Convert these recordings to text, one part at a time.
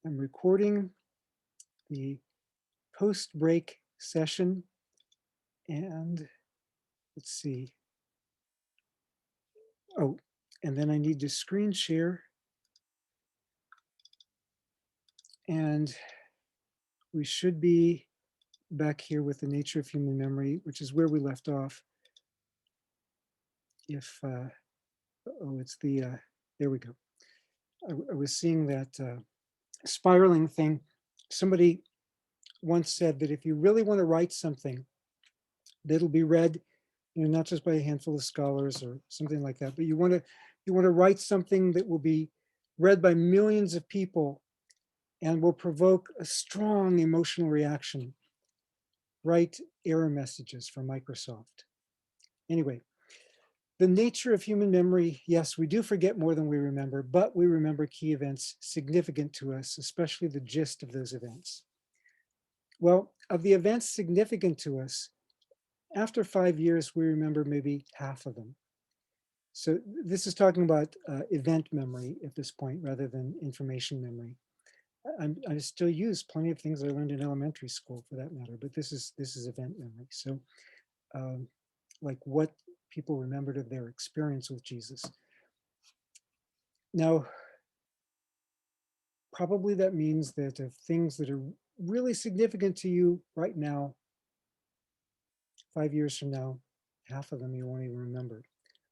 I'm recording the post-break session, and let's see. Oh, and then I need to screen share, and we should be back here with the nature of human memory, which is where we left off. If, oh, it's the, there we go. I was seeing that spiraling thing. Somebody once said that if you really want to write something that'll be read, not just by a handful of scholars or something like that, but you want to write something that will be read by millions of people and will provoke a strong emotional reaction. Write error messages for Microsoft. Anyway, the nature of human memory, yes, we do forget more than we remember, but we remember key events significant to us, especially the gist of those events. Well, of the events significant to us, after 5 years, we remember maybe half of them. So this is talking about event memory at this point rather than information memory. I still use plenty of things I learned in elementary school for that matter, but this is event memory. So um, like what people remembered of their experience with Jesus. Now, probably that means that of things that are really significant to you right now, 5 years from now, half of them you won't even remember.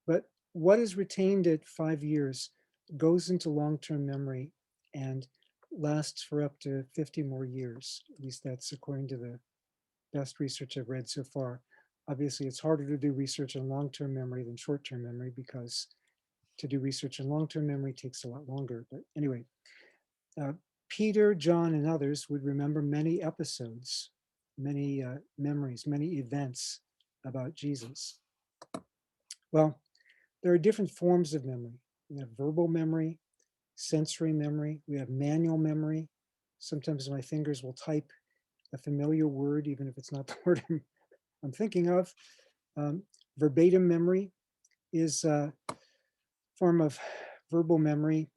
But what is retained at 5 years goes into long-term memory and lasts for up to 50 more years. At least that's according to the best research I've read so far. Obviously, it's harder to do research on long-term memory than short-term memory because to do research on long-term memory takes a lot longer. But anyway, uh, Peter, John, and others would remember many episodes, many memories, many events about Jesus. Well, there are different forms of memory. We have verbal memory, sensory memory, we have manual memory. Sometimes my fingers will type a familiar word, even if it's not the word I'm thinking of. Um, Verbatim memory is a form of verbal memory.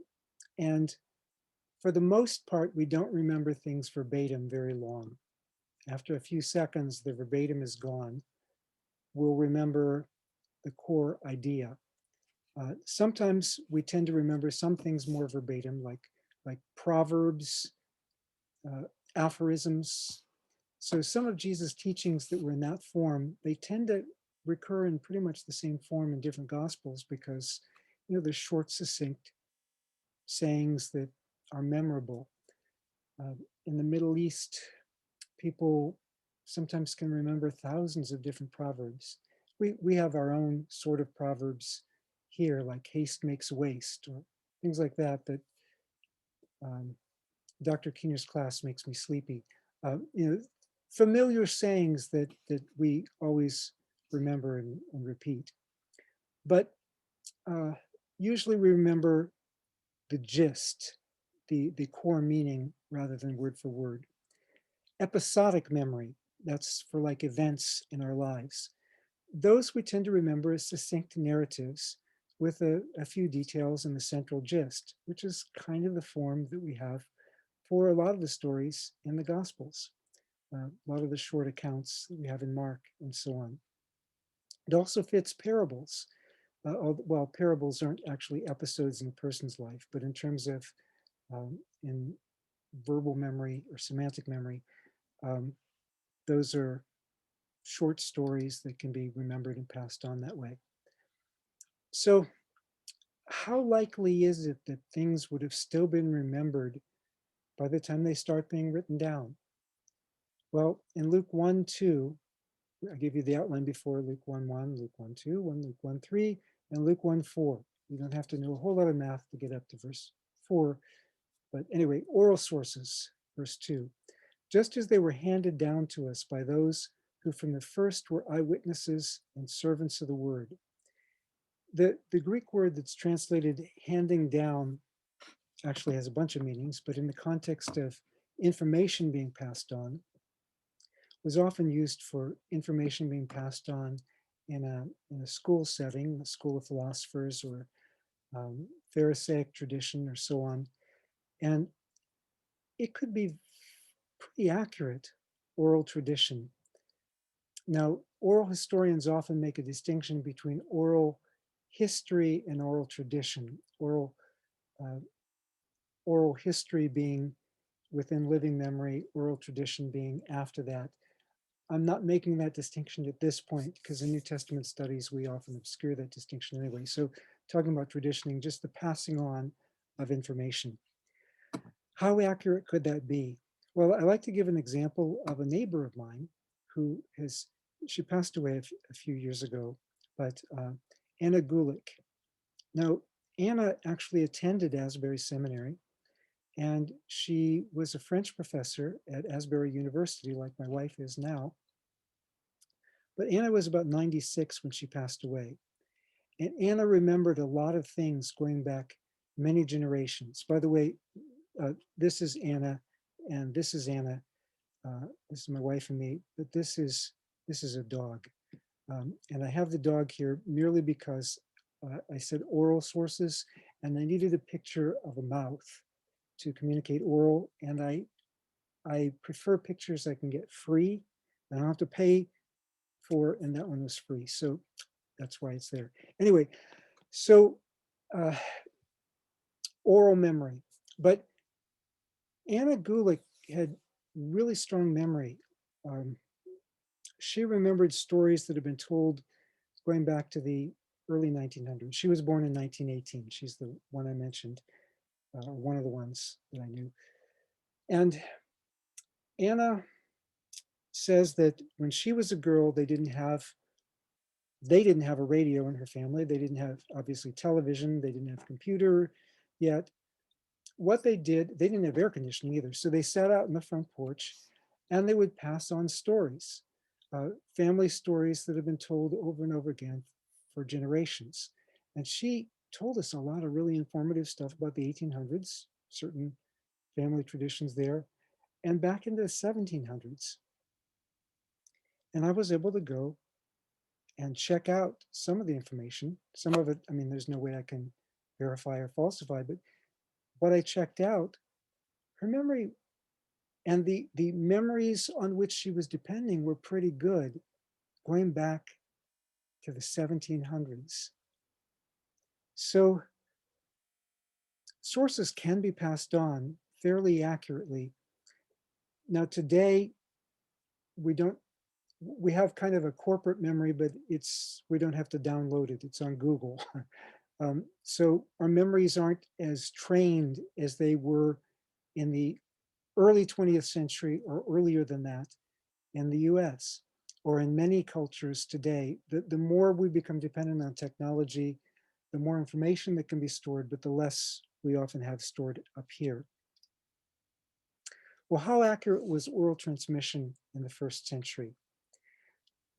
And for the most part, we don't remember things verbatim very long. After a few seconds, the verbatim is gone. We'll remember the core idea. Sometimes we tend to remember some things more verbatim, like proverbs, uh, aphorisms. So some of Jesus' teachings that were in that form, they tend to recur in pretty much the same form in different gospels because they're short, succinct sayings that are memorable. Uh, in the Middle East, people sometimes can remember thousands of different proverbs. We have our own sort of proverbs here, like haste makes waste, or things like that, that um, Dr. Keener's class makes me sleepy. Familiar sayings that we always remember and repeat. But uh, usually we remember the gist, the core meaning rather than word for word. Episodic memory, that's for like events in our lives. Those we tend to remember as succinct narratives with a few details and the central gist, which is kind of the form that we have for a lot of the stories in the Gospels, a lot of the short accounts that we have in Mark and so on. It also fits parables. Well, parables aren't actually episodes in a person's life, but in terms of in verbal memory or semantic memory, um, those are short stories that can be remembered and passed on that way. So how likely is it that things would have still been remembered by the time they start being written down? Well, in Luke 1, 2, I gave you the outline before, Luke 1, 1, Luke 1, 2, Luke 1, 3, and Luke 1, 4. You don't have to know a whole lot of math to get up to verse 4. But anyway, oral sources, verse 2. Just as they were handed down to us by those who from the first were eyewitnesses and servants of the word. The Greek word that's translated handing down actually has a bunch of meanings, but in the context of information being passed on, was often used for information being passed on in a school setting, a school of philosophers or Pharisaic tradition or so on. And it could be pretty accurate oral tradition. Now, oral historians often make a distinction between oral history and oral tradition. Uh, Oral history being within living memory, oral tradition being after that. I'm not making that distinction at this point because in New Testament studies, we often obscure that distinction anyway. So talking about traditioning, just the passing on of information. How accurate could that be? Well, I like to give an example of a neighbor of mine who she passed away a few years ago, but Anna Gulick. Now, Anna actually attended Asbury Seminary, and she was a French professor at Asbury University, like my wife is now. But Anna was about 96 when she passed away. And Anna remembered a lot of things going back many generations. By the way, this is Anna, and this is Anna. This is my wife and me, but this is a dog. And I have the dog here merely because I said oral sources, and I needed a picture of a mouth to communicate oral, and I prefer pictures I can get free. I don't have to pay for, and that one was free. So that's why it's there. Anyway, so uh, oral memory. But Anna Gulick had really strong memory. Um, she remembered stories that had been told going back to the early 1900s. She was born in 1918. She's the one I mentioned, one of the ones that I knew. And Anna says that when she was a girl, they didn't have a radio in her family. They didn't have obviously television. They didn't have computer yet. What they did, they didn't have air conditioning either. So they sat out in the front porch and they would pass on stories, family stories that have been told over and over again for generations. And she told us a lot of really informative stuff about the 1800s, certain family traditions there, and back into the 1700s. And I was able to go and check out some of the information. Some of it, I mean, there's no way I can verify or falsify, but what I checked out, her memory and the memories on which she was depending were pretty good going back to the 1700s. So sources can be passed on fairly accurately. Now today, we don't, we have kind of a corporate memory, but we don't have to download it. It's on Google. So our memories aren't as trained as they were in the early 20th century or earlier than that in the US or in many cultures today. The more we become dependent on technology, the more information that can be stored, but the less we often have stored up here. Well, how accurate was oral transmission in the first century?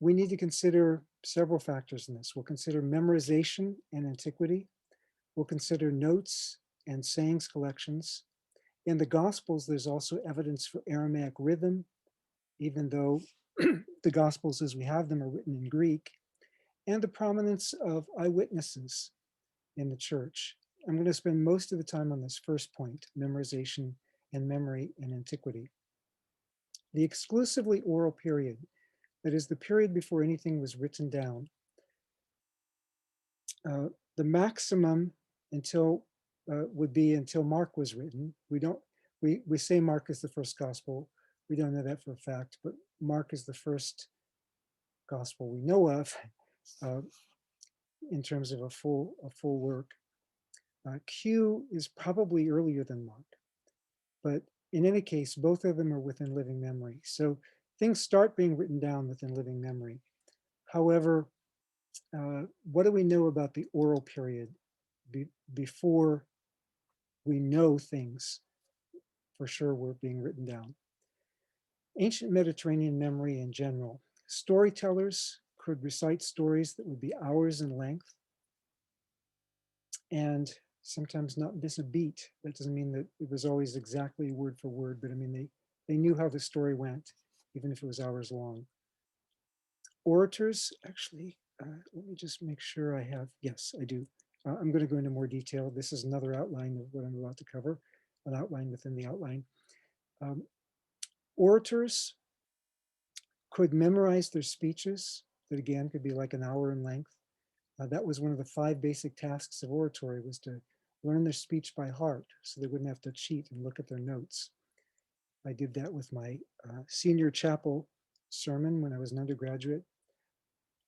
We need to consider several factors in this. We'll consider memorization and antiquity. We'll consider notes and sayings collections. In the Gospels, there's also evidence for Aramaic rhythm, even though the Gospels as we have them are written in Greek, and the prominence of eyewitnesses in the church. I'm going to spend most of the time on this first point, memorization and memory in antiquity. The exclusively oral period, that is the period before anything was written down, the maximum until would be until Mark was written. We say Mark is the first gospel. We don't know that for a fact, but Mark is the first gospel we know of uh, in terms of a full work. Q is probably earlier than Mark, but in any case, both of them are within living memory. So things start being written down within living memory. However, what do we know about the oral period before we know things for sure were being written down? Ancient Mediterranean memory in general. Storytellers could recite stories that would be hours in length and sometimes not miss a beat. That doesn't mean that it was always exactly word for word, but I mean, they knew how the story went, even if it was hours long. Orators, actually, let me just make sure I have, yes, I do. I'm going to go into more detail. This is another outline of what I'm about to cover, an outline within the outline. Um, Orators could memorize their speeches, that again could be like an hour in length. That was one of the 5 basic tasks of oratory, was to learn their speech by heart so they wouldn't have to cheat and look at their notes. I did that with my senior chapel sermon when I was an undergraduate,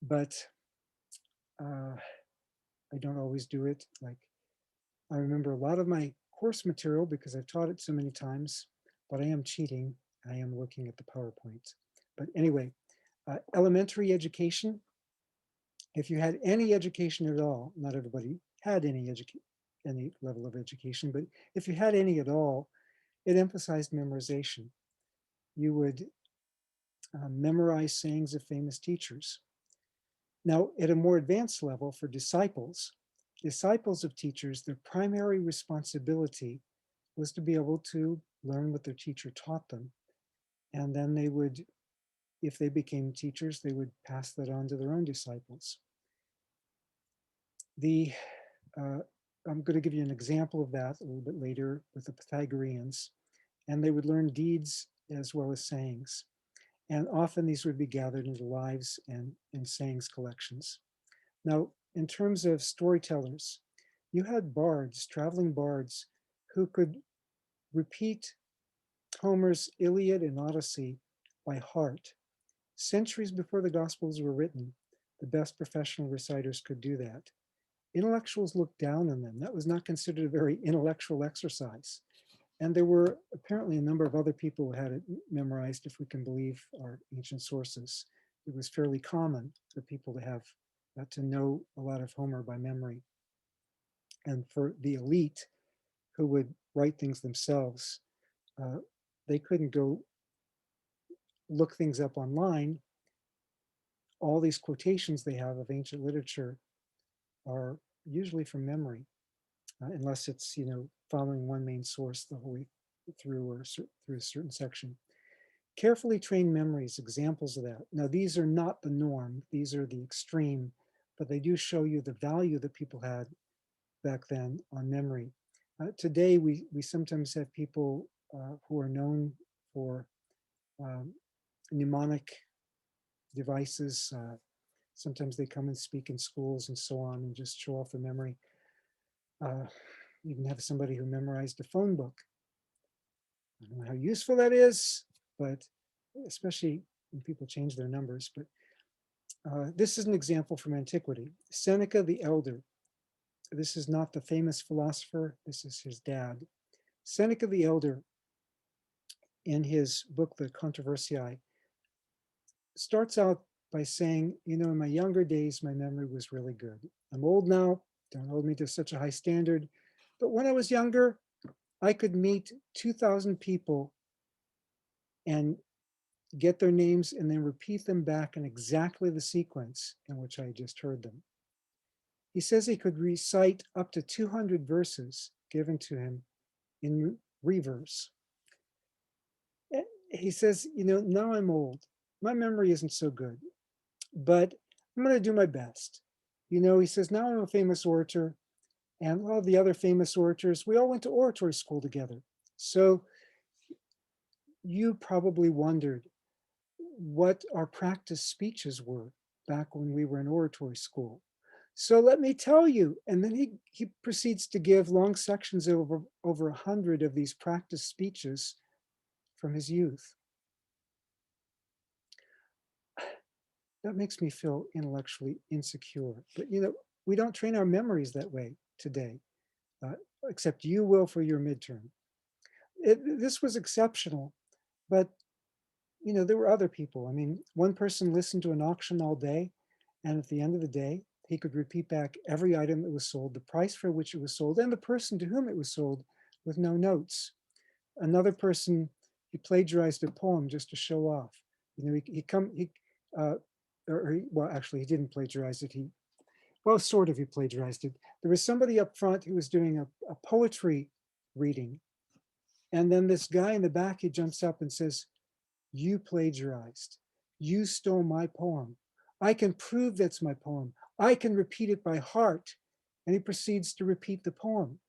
but uh, I don't always do it. Like, I remember a lot of my course material because I've taught it so many times, but I am cheating. I am looking at the PowerPoint. But anyway, elementary education, if you had any education at all, not everybody had any level of education, but if you had any at all, it emphasized memorization. You would memorize sayings of famous teachers. Now, at a more advanced level for disciples of teachers, their primary responsibility was to be able to learn what their teacher taught them. And then they would, if they became teachers, they would pass that on to their own disciples. The uh, I'm going to give you an example of that a little bit later with the Pythagoreans, and they would learn deeds as well as sayings. And often these would be gathered into lives and sayings collections. Now, in terms of storytellers, you had bards, traveling bards, who could repeat Homer's Iliad and Odyssey by heart. Centuries before the Gospels were written, the best professional reciters could do that. Intellectuals looked down on them. That was not considered a very intellectual exercise. And there were apparently a number of other people who had it memorized, if we can believe our ancient sources. It was fairly common for people to have to know a lot of Homer by memory. And for the elite who would write things themselves, uh, they couldn't go look things up online. All these quotations they have of ancient literature are usually from memory, unless it's following one main source the whole way through or through a certain section. Carefully trained memories, examples of that. Now, these are not the norm, these are the extreme, but they do show you the value that people had back then on memory. Today, we sometimes have people who are known for um, mnemonic devices. Sometimes they come and speak in schools and so on and just show off their memory. Even have somebody who memorized a phone book. I don't know how useful that is, but especially when people change their numbers. But this is an example from antiquity. Seneca the Elder. This is not the famous philosopher. This is his dad. Seneca the Elder, in his book, The Controversiae, starts out by saying, in my younger days, my memory was really good. I'm old now, don't hold me to such a high standard. But when I was younger, I could meet 2,000 people and get their names and then repeat them back in exactly the sequence in which I just heard them. He says he could recite up to 200 verses given to him in reverse. He says, now I'm old. My memory isn't so good, but I'm going to do my best. He says, now I'm a famous orator, and a lot of the other famous orators, we all went to oratory school together. So you probably wondered what our practice speeches were back when we were in oratory school. So let me tell you. And then he proceeds to give long sections of over 100 of these practice speeches from his youth. That makes me feel intellectually insecure. But we don't train our memories that way today, uh, except you will for your midterm. This was exceptional, but there were other people. I mean, one person listened to an auction all day, and at the end of the day, he could repeat back every item that was sold, the price for which it was sold, and the person to whom it was sold with no notes. Another person, he plagiarized a poem just to show off. Uh, well, actually, he didn't plagiarize it. Well, sort of, he plagiarized it. There was somebody up front who was doing a poetry reading. And then this guy in the back, he jumps up and says, "You plagiarized. You stole my poem. I can prove that's my poem. I can repeat it by heart." And he proceeds to repeat the poem.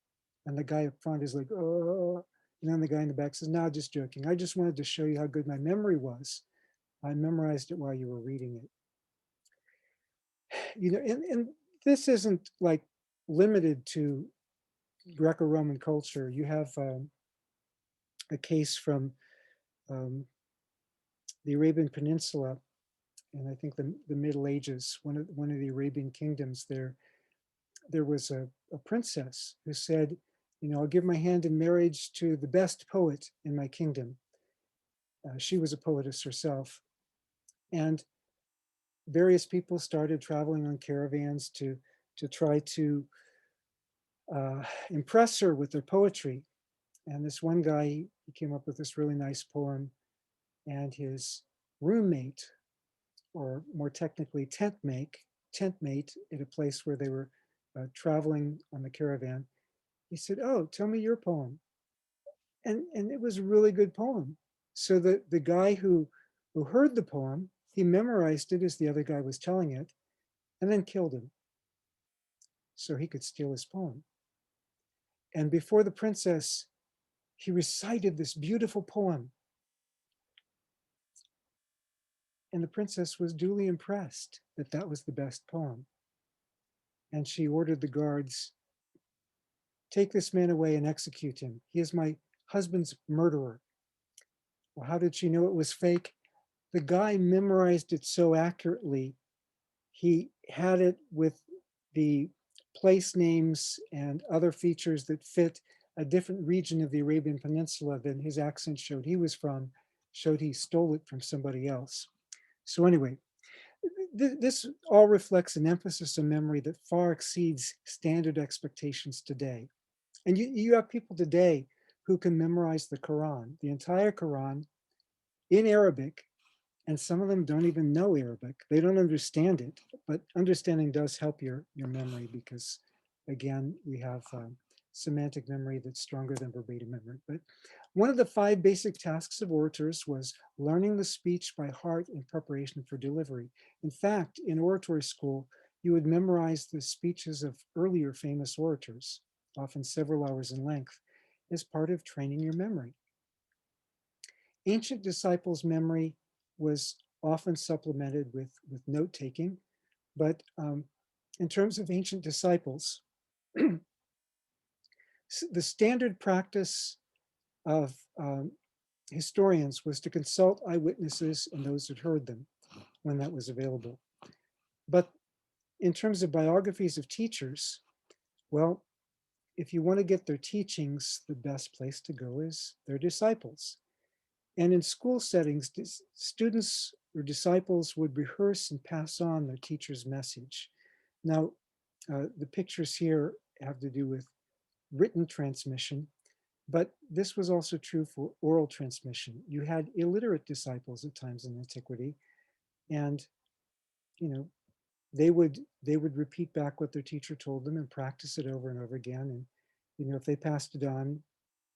And the guy up front is like, "Oh." And then the guy in the back says, no, just joking. I just wanted to show you how good my memory was. I memorized it while you were reading it. And this isn't like limited to Greco-Roman culture. You have a case from um, the Arabian Peninsula, and I think the Middle Ages, one of the Arabian kingdoms. There was a princess who said, I'll give my hand in marriage to the best poet in my kingdom. She was a poetess herself, and various people started traveling on caravans to try to impress her with their poetry. And this one guy, he came up with this really nice poem, and his roommate, or more technically tent mate at a place where they were traveling on the caravan, he said, "Oh, tell me your poem." And it was a really good poem. So the guy who heard the poem, he memorized it as the other guy was telling it, and then killed him so he could steal his poem. And before the princess, he recited this beautiful poem. And the princess was duly impressed that that was the best poem. And she ordered the guards, take this man away and execute him. He is my husband's murderer. Well, how did she know it was fake? The guy memorized it so accurately. He had it with the place names and other features that fit a different region of the Arabian Peninsula than his accent showed he was from, showed he stole it from somebody else. So anyway, this all reflects an emphasis on memory that far exceeds standard expectations today. And you have people today who can memorize the Quran, the entire Quran, in Arabic, and some of them don't even know Arabic. They don't understand it, but understanding does help your memory because, again, we have semantic memory that's stronger than verbatim memory. But one of the 5 basic tasks of orators was learning the speech by heart in preparation for delivery. In fact, in oratory school, you would memorize the speeches of earlier famous orators, often several hours in length, as part of training your memory. Ancient disciples' memory was often supplemented with note taking, but in terms of ancient disciples, the standard practice of historians was to consult eyewitnesses and those that heard them when that was available. But in terms of biographies of teachers, well, if you want to get their teachings, the best place to go is their disciples. And in school settings, students or disciples would rehearse and pass on their teacher's message. Now, the pictures here have to do with written transmission, but this was also true for oral transmission. You had illiterate disciples at times in antiquity, and you know they would repeat back what their teacher told them and practice it over and over again. And if they passed it on,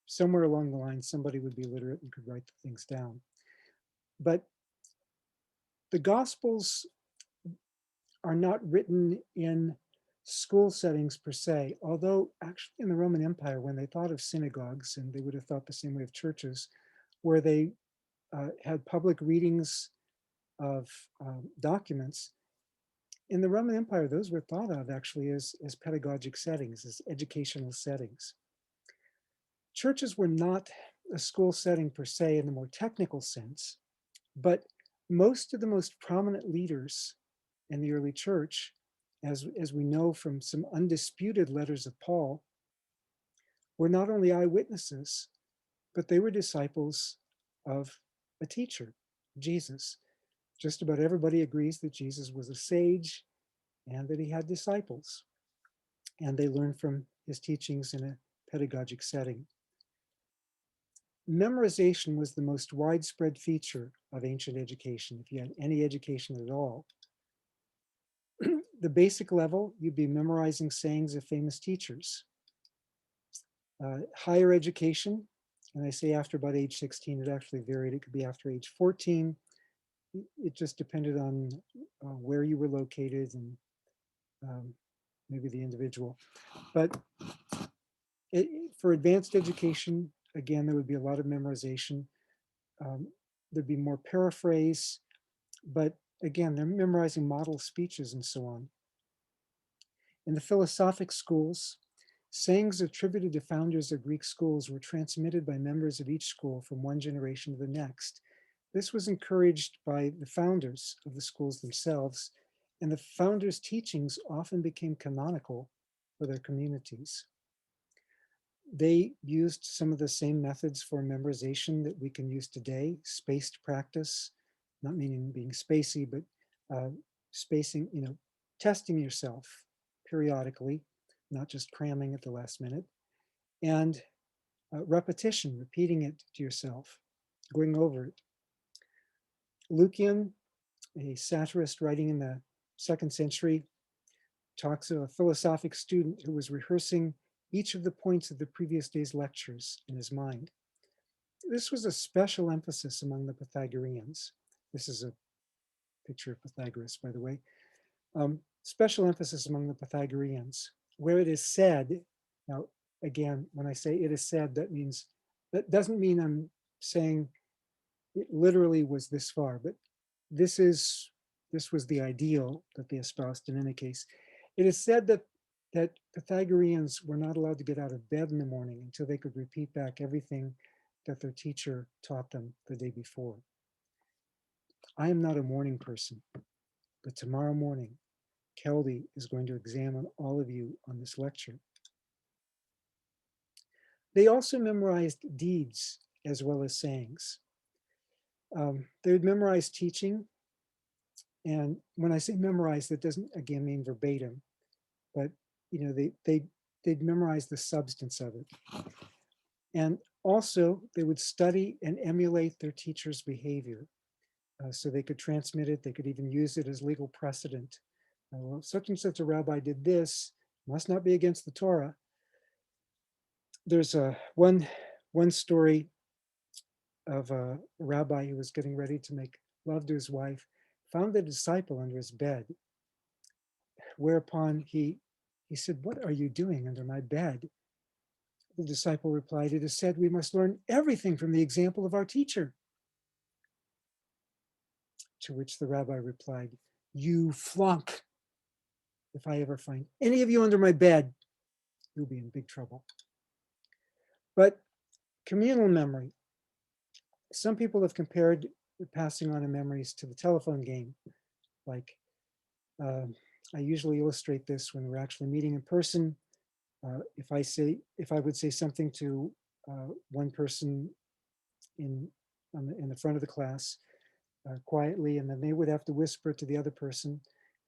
somewhere along the line, somebody would be literate and could write the things down. But the Gospels are not written in school settings per se, although actually in the Roman Empire, when they thought of synagogues, and they would have thought the same way of churches, where they had public readings of documents, in the Roman Empire, those were thought of actually as pedagogic settings, as educational settings. Churches were not a school setting per se in the more technical sense, but most of the most prominent leaders in the early church, as we know from some undisputed letters of Paul, were not only eyewitnesses, but they were disciples of a teacher, Jesus. Just about everybody agrees that Jesus was a sage and that he had disciples, and they learned from his teachings in a pedagogic setting. Memorization was the most widespread feature of ancient education, if you had any education at all. The basic level, you'd be memorizing sayings of famous teachers. Higher education, and I say after about age 16, it actually varied. It could be after age 14. It just depended on where you were located and maybe the individual. But for advanced education, again, there would be a lot of memorization. Um, there'd be more paraphrase, but again, they're memorizing model speeches and so on. In the philosophic schools, sayings attributed to founders of Greek schools were transmitted by members of each school from one generation to the next. This was encouraged by the founders of the schools themselves, and the founders' teachings often became canonical for their communities. They used some of the same methods for memorization that we can use today, spaced practice, not meaning being spacey, but spacing, testing yourself periodically, not just cramming at the last minute, and repetition, repeating it to yourself, going over it. Lucian, a satirist writing in the 2nd century, talks of a philosophic student who was rehearsing each of the points of the previous day's lectures in his mind. This was a special emphasis among the Pythagoreans. This is a picture of Pythagoras, by the way. Special emphasis among the Pythagoreans, where it is said, now, again, when I say it is said, that doesn't mean I'm saying it literally was this far, but this was the ideal that they espoused in any case. It is said that Pythagoreans were not allowed to get out of bed in the morning until they could repeat back everything that their teacher taught them the day before. I am not a morning person, but tomorrow morning, Keldy is going to examine all of you on this lecture. They also memorized deeds as well as sayings. They would memorize teaching. And when I say memorize, that doesn't, again, mean verbatim, but they'd memorize the substance of it. And also, they would study and emulate their teacher's behavior. So they could transmit it. They could even use it as legal precedent. Well, such and such a rabbi did this, must not be against the Torah. There's one story of a rabbi who was getting ready to make love to his wife, found a disciple under his bed, whereupon he said, "What are you doing under my bed?" The disciple replied, "It is said we must learn everything from the example of our teacher." To which the rabbi replied, "You flunk. If I ever find any of you under my bed, you'll be in big trouble." But communal memory. Some people have compared the passing on of memories to the telephone game. Like, I usually illustrate this when we're actually meeting in person. If I would say something to one person in the front of the class quietly, and then they would have to whisper it to the other person,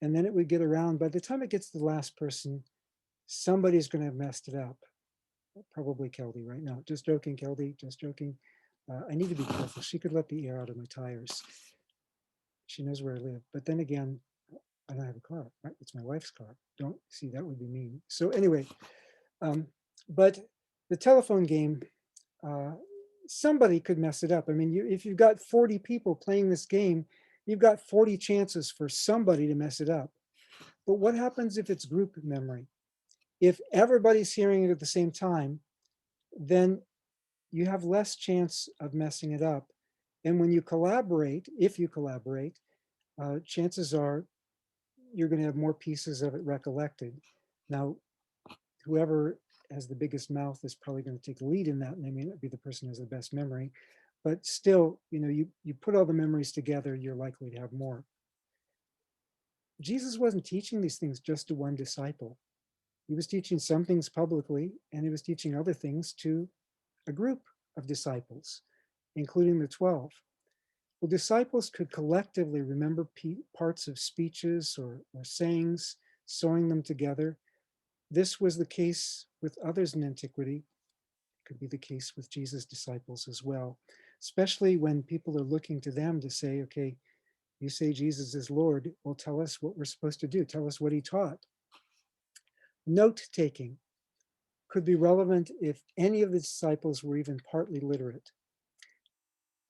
and then it would get around. By the time it gets to the last person, somebody's going to have messed it up. Probably Keldy right now. Just joking, Keldy, just joking. I need to be careful. She could let the air out of my tires. She knows where I live. But then again, I don't have a car, right? It's my wife's car. Don't see, that would be mean. So anyway, but the telephone game, somebody could mess it up. I mean, if you've got 40 people playing this game, you've got 40 chances for somebody to mess it up. But what happens if it's group memory? If everybody's hearing it at the same time, then you have less chance of messing it up. And when you collaborate, if you collaborate, chances are you're going to have more pieces of it recollected. Now, whoever has the biggest mouth is probably going to take the lead in that, and they may not be the person who has the best memory. But still, you put all the memories together, you're likely to have more. Jesus wasn't teaching these things just to one disciple. He was teaching some things publicly, and he was teaching other things to a group of disciples, including the 12. Well, disciples could collectively remember parts of speeches or sayings, sewing them together. This was the case with others in antiquity. It could be the case with Jesus' disciples as well, especially when people are looking to them to say, okay, you say Jesus is Lord, well, tell us what we're supposed to do. Tell us what he taught. Note-taking could be relevant if any of the disciples were even partly literate.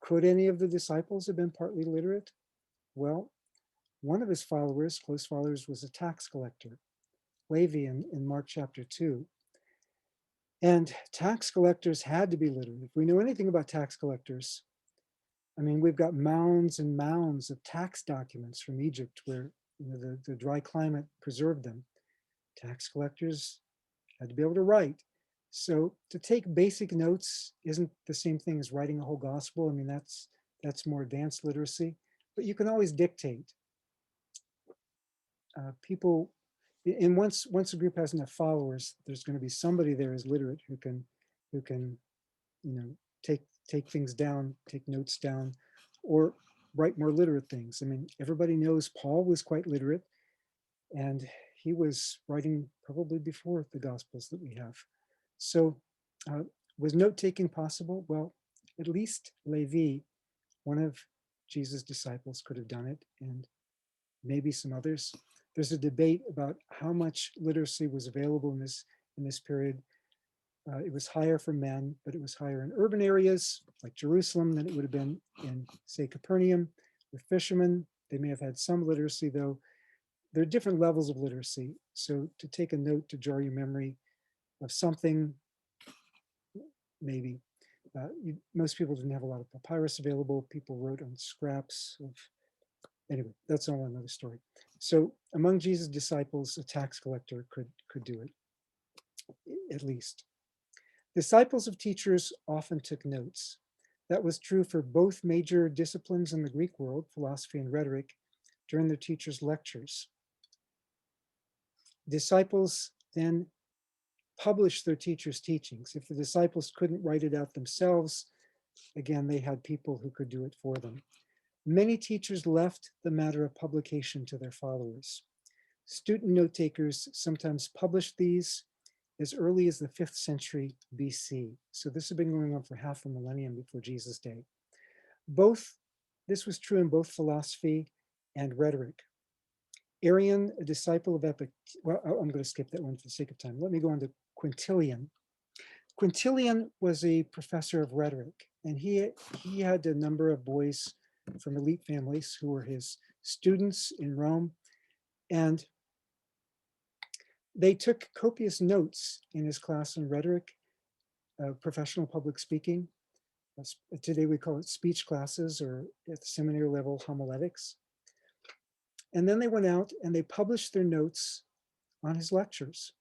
Could any of the disciples have been partly literate? Well, one of his followers, close followers, was a tax collector, Levi, in Mark chapter 2. And tax collectors had to be literate. If we know anything about tax collectors, I mean, we've got mounds and mounds of tax documents from Egypt where the dry climate preserved them. Tax collectors had to be able to write. So to take basic notes isn't the same thing as writing a whole gospel. I mean, that's more advanced literacy, but you can always dictate. People, and once a group has enough followers, there's going to be somebody there who's literate who can you know take things down, take notes down, or write more literate things. I mean, everybody knows Paul was quite literate, and he was writing probably before the Gospels that we have. So, uh, was note taking possible? Well, at least Levi, one of Jesus' disciples, could have done it, and maybe some others. There's a debate about how much literacy was available in this period. It was higher for men, but it was higher in urban areas like Jerusalem than it would have been in, say, Capernaum. With fishermen, they may have had some literacy, though. There are different levels of literacy. So to take a note to jar your memory of something, maybe. Most people didn't have a lot of papyrus available. People wrote on scraps of, anyway, that's all another story. So among Jesus' disciples, a tax collector could do it, at least. Disciples of teachers often took notes. That was true for both major disciplines in the Greek world, philosophy and rhetoric, during their teachers' lectures. Disciples then published their teachers' teachings. If the disciples couldn't write it out themselves, again, they had people who could do it for them. Many teachers left the matter of publication to their followers. Student note takers sometimes published these as early as the 5th century BC. So this had been going on for half a millennium before Jesus' day. This was true in both philosophy and rhetoric. Arian, a disciple of well, I'm going to skip that one for the sake of time. Let me go on to Quintilian. Quintilian was a professor of rhetoric, and he had a number of boys from elite families who were his students in Rome, and they took copious notes in his class in rhetoric, professional public speaking. Today we call it speech classes, or at the seminary level, homiletics. And then they went out and they published their notes on his lectures.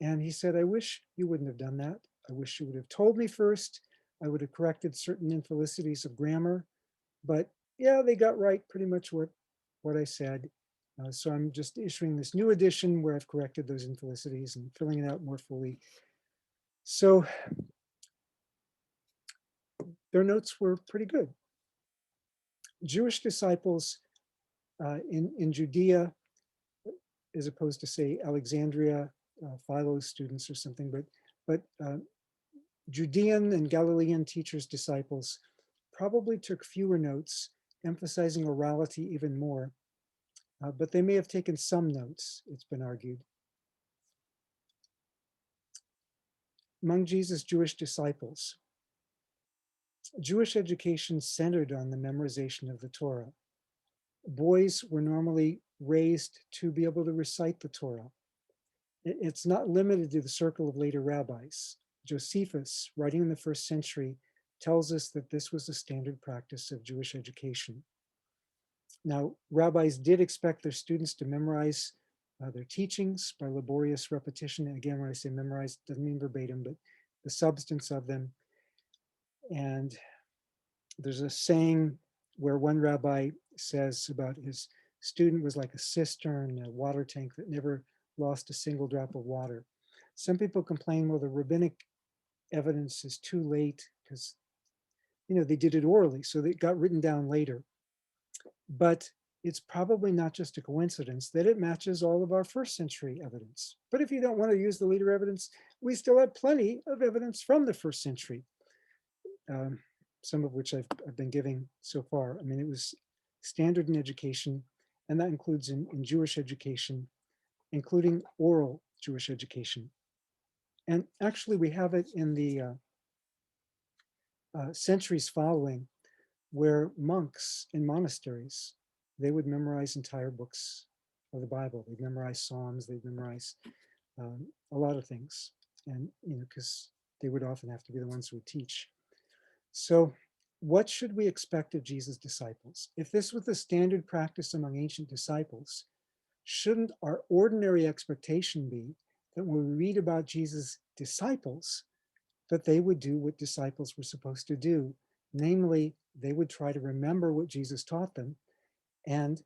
And he said, I wish you wouldn't have done that. I wish you would have told me first. I would have corrected certain infelicities of grammar. But yeah, they got right pretty much what I said. So I'm just issuing this new edition where I've corrected those infelicities and filling it out more fully. So their notes were pretty good. Jewish disciples in Judea, as opposed to, say, Alexandria, Philo's students or something, but Judean and Galilean teachers' disciples probably took fewer notes, emphasizing orality even more, but they may have taken some notes, it's been argued. Among Jesus' Jewish disciples, Jewish education centered on the memorization of the Torah. Boys were normally raised to be able to recite the Torah. It's not limited to the circle of later rabbis. Josephus, writing in the 1st century, tells us that this was the standard practice of Jewish education. Now, rabbis did expect their students to memorize their teachings by laborious repetition. And again, when I say memorize, it doesn't mean verbatim, but the substance of them. And there's a saying where one rabbi says about his student was like a cistern, a water tank that never lost a single drop of water. Some people complain, well, the rabbinic evidence is too late because, they did it orally, so it got written down later. But it's probably not just a coincidence that it matches all of our 1st century evidence. But if you don't want to use the later evidence, we still have plenty of evidence from the 1st century, some of which I've been giving so far. I mean, it was standard in education, and that includes in Jewish education, including oral Jewish education. And actually, we have it in the centuries following, where monks in monasteries, they would memorize entire books of the Bible. They'd memorize Psalms, they'd memorize a lot of things. and because they would often have to be the ones who would teach. So, what should we expect of Jesus' disciples? If this was the standard practice among ancient disciples, shouldn't our ordinary expectation be that when we read about Jesus' disciples, that they would do what disciples were supposed to do? Namely, they would try to remember what Jesus taught them, and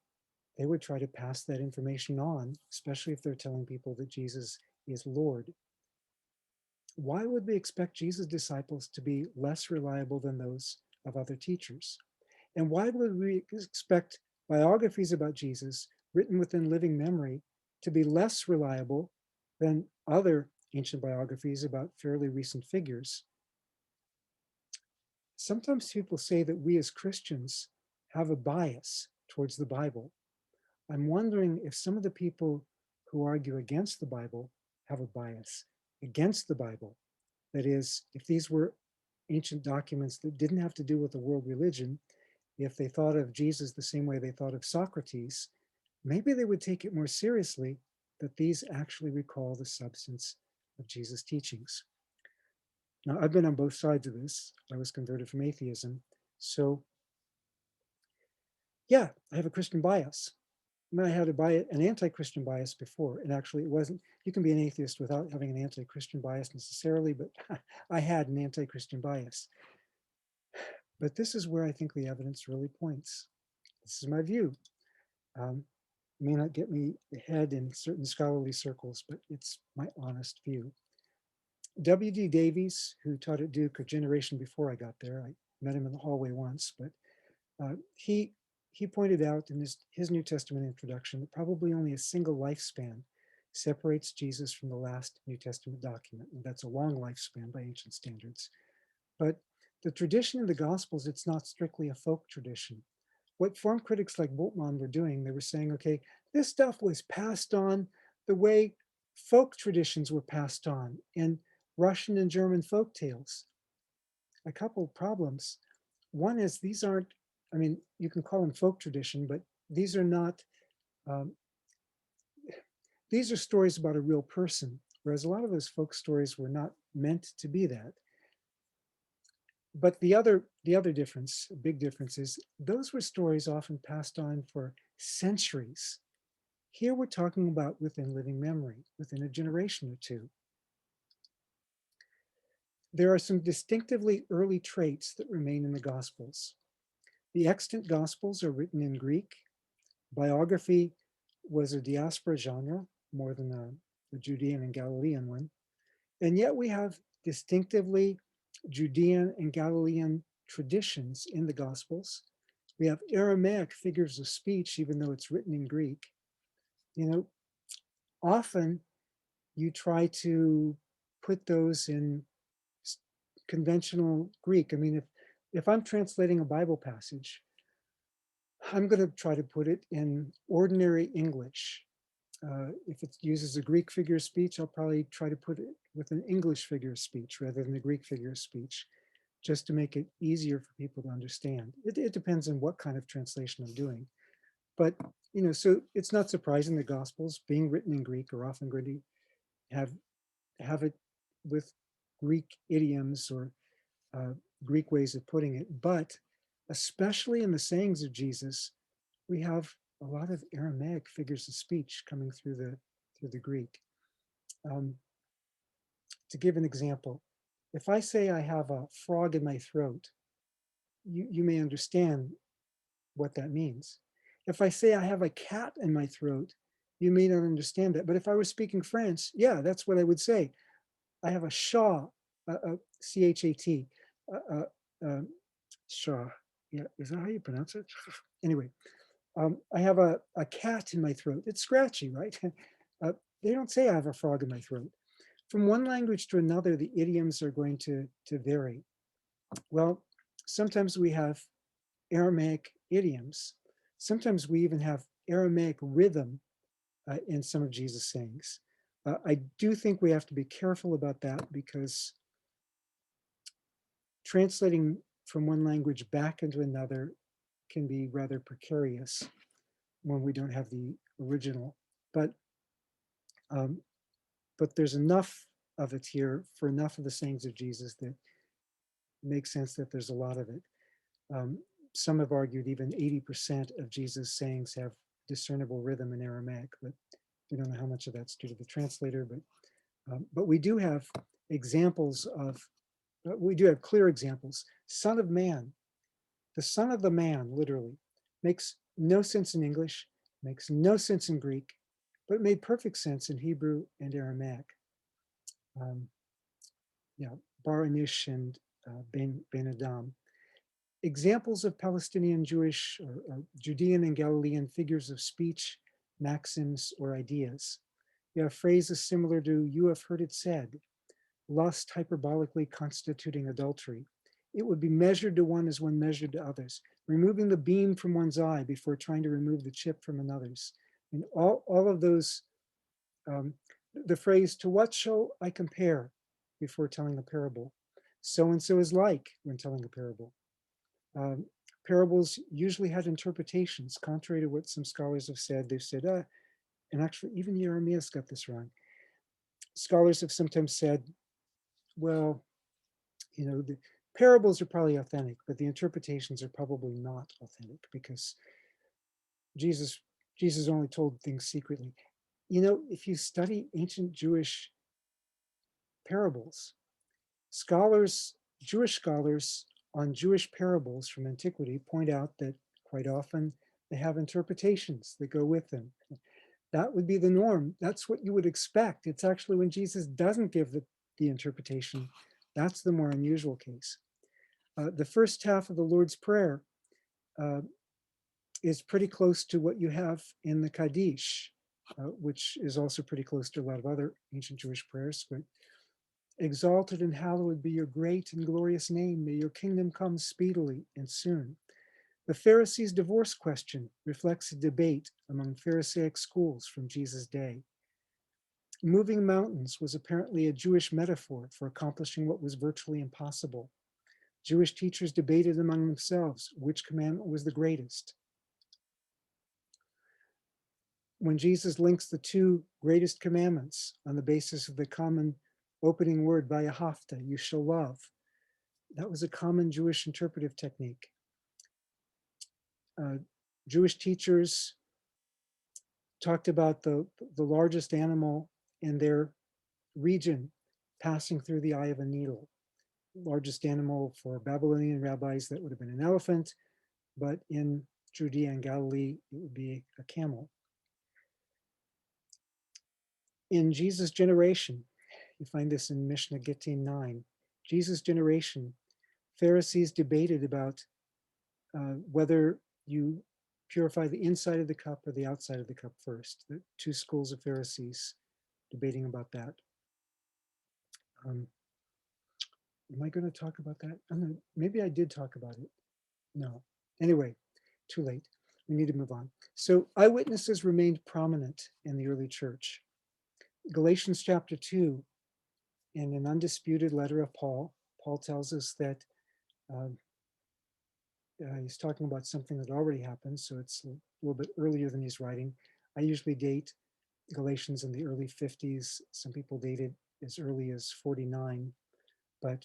they would try to pass that information on, especially if they're telling people that Jesus is Lord. Why would we expect Jesus' disciples to be less reliable than those of other teachers? And why would we expect biographies about Jesus written within living memory to be less reliable than other ancient biographies about fairly recent figures? Sometimes people say that we as Christians have a bias towards the Bible. I'm wondering if some of the people who argue against the Bible have a bias against the Bible. That is, if these were ancient documents that didn't have to do with the world religion, if they thought of Jesus the same way they thought of Socrates, maybe they would take it more seriously that these actually recall the substance of Jesus' teachings. Now, I've been on both sides of this. I was converted from atheism. So, yeah, I have a Christian bias. I mean, I had an anti-Christian bias before, and actually it wasn't, you can be an atheist without having an anti-Christian bias necessarily, but I had an anti-Christian bias. But this is where I think the evidence really points. This is my view. Um, may not get me ahead in certain scholarly circles, but it's my honest view. W.D. Davies, who taught at Duke a generation before I got there, I met him in the hallway once, but he pointed out in his New Testament introduction that probably only a single lifespan separates Jesus from the last New Testament document. And that's a long lifespan by ancient standards. But the tradition in the Gospels, it's not strictly a folk tradition. What form critics like Bultmann were doing, they were saying, okay, this stuff was passed on the way folk traditions were passed on in Russian and German folk tales. A couple of problems. One is these aren't, I mean, you can call them folk tradition, but these are not, um, these are stories about a real person, whereas a lot of those folk stories were not meant to be that. But the other difference, a big difference, is those were stories often passed on for centuries. Here we're talking about within living memory, within a generation or two. There are some distinctively early traits that remain in the Gospels. The extant Gospels are written in Greek. Biography was a diaspora genre more than the Judean and Galilean one. And yet we have distinctively Judean and Galilean traditions in the Gospels. We have Aramaic figures of speech, even though it's written in Greek. You know, often you try to put those in conventional Greek. I mean, if I'm translating a Bible passage, I'm going to try to put it in ordinary English. If it uses a Greek figure of speech, I'll probably try to put it with an English figure of speech rather than a Greek figure of speech, just to make it easier for people to understand. It depends on what kind of translation I'm doing. But, so it's not surprising the Gospels being written in Greek are often going to have, have it with Greek idioms or uh, Greek ways of putting it. But especially in the sayings of Jesus, we have a lot of Aramaic figures of speech coming through the Greek. Um, to give an example, if I say I have a frog in my throat, you may understand what that means. If I say I have a cat in my throat, you may not understand that. But if I were speaking French, yeah, that's what I would say. I have a chat, C-H-A-T, uh, uh, chat. Yeah, is that how you pronounce it? Anyway, I have a cat in my throat. It's scratchy, right? uh, they don't say I have a frog in my throat. From one language to another, the idioms are going to vary. Well, sometimes we have Aramaic idioms. Sometimes we even have Aramaic rhythm in some of Jesus' sayings. I do think we have to be careful about that because translating from one language back into another can be rather precarious when we don't have the original. But um, but there's enough of it here for enough of the sayings of Jesus that it makes sense that there's a lot of it. Um, some have argued even 80% of Jesus' sayings have discernible rhythm in Aramaic, but we don't know how much of that's due to the translator. But we do have examples of, we do have clear examples. Son of man, the son of the man, literally, makes no sense in English, makes no sense in Greek, but it made perfect sense in Hebrew and Aramaic. Um, yeah, Bar Anish and Ben Adam. Examples of Palestinian Jewish or Judean and Galilean figures of speech, maxims, or ideas. You have phrases similar to, you have heard it said, lust hyperbolically constituting adultery. It would be measured to one as one measured to others, removing the beam from one's eye before trying to remove the chip from another's. And all of those, the phrase, to what shall I compare before telling a parable? So and so is like when telling a parable. Um, Parables usually had interpretations, contrary to what some scholars have said. They've said, and actually even Jeremias got this wrong. Scholars have sometimes said, well, the parables are probably authentic, but the interpretations are probably not authentic because Jesus Jesus only told things secretly. If you study ancient Jewish parables, scholars, Jewish scholars on Jewish parables from antiquity point out that quite often they have interpretations that go with them. That would be the norm. That's what you would expect. It's actually when Jesus doesn't give the interpretation, that's the more unusual case. The first half of the Lord's Prayer uh, is pretty close to what you have in the Kaddish, which is also pretty close to a lot of other ancient Jewish prayers. But exalted and hallowed be your great and glorious name. May your kingdom come speedily and soon. The Pharisees' divorce question reflects a debate among Pharisaic schools from Jesus' day. Moving mountains was apparently a Jewish metaphor for accomplishing what was virtually impossible. Jewish teachers debated among themselves which commandment was the greatest. When Jesus links the two greatest commandments on the basis of the common opening word, vayahafta, you shall love, that was a common Jewish interpretive technique. Jewish teachers talked about the largest animal in their region passing through the eye of a needle. Largest animal for Babylonian rabbis, that would have been an elephant, but in Judea and Galilee, it would be a camel. In Jesus' generation, you find this in Mishnah Gittin 9, Jesus' generation, Pharisees debated about whether you purify the inside of the cup or the outside of the cup first. The two schools of Pharisees debating about that. Am I going to talk about that? Maybe I did talk about it. No. Anyway, too late. We need to move on. So eyewitnesses remained prominent in the early church. Galatians Chapter 2, in an undisputed letter of Paul tells us that he's talking about something that already happened, so it's a little bit earlier than he's writing. I usually date Galatians in the early 50s. Some people date it as early as 49, but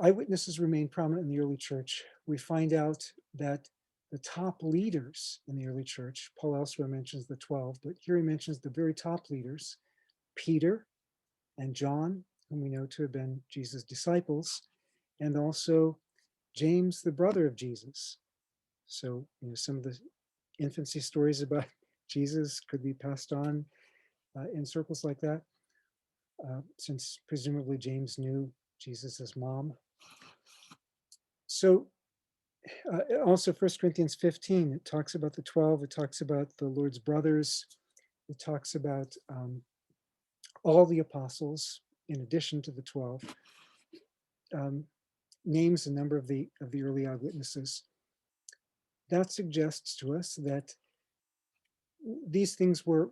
eyewitnesses remain prominent in the early church. We find out that the top leaders in the early church, Paul elsewhere mentions the 12, but here he mentions the very top leaders, Peter and John, whom we know to have been Jesus' disciples, and also James, the brother of Jesus. So, some of the infancy stories about Jesus could be passed on in circles like that, since presumably James knew Jesus' mom. So, also 1 Corinthians 15, it talks about the 12, it talks about the Lord's brothers, it talks about all the apostles in addition to the 12, names a number of the early eyewitnesses. That suggests to us that these things were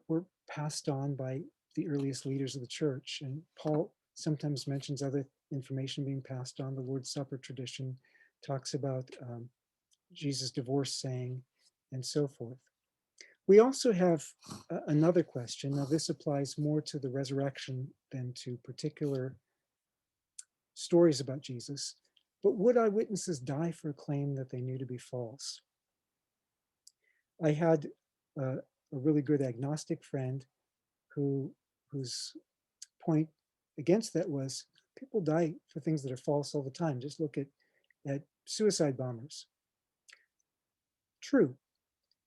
passed on by the earliest leaders of the church. And Paul sometimes mentions other information being passed on. The Lord's Supper tradition talks about Jesus' divorce saying, and so forth. We also have another question. Now, this applies more to the resurrection than to particular stories about Jesus. But would eyewitnesses die for a claim that they knew to be false? I had a really good agnostic friend who whose point against that was people die for things that are false all the time. Just look at suicide bombers. True,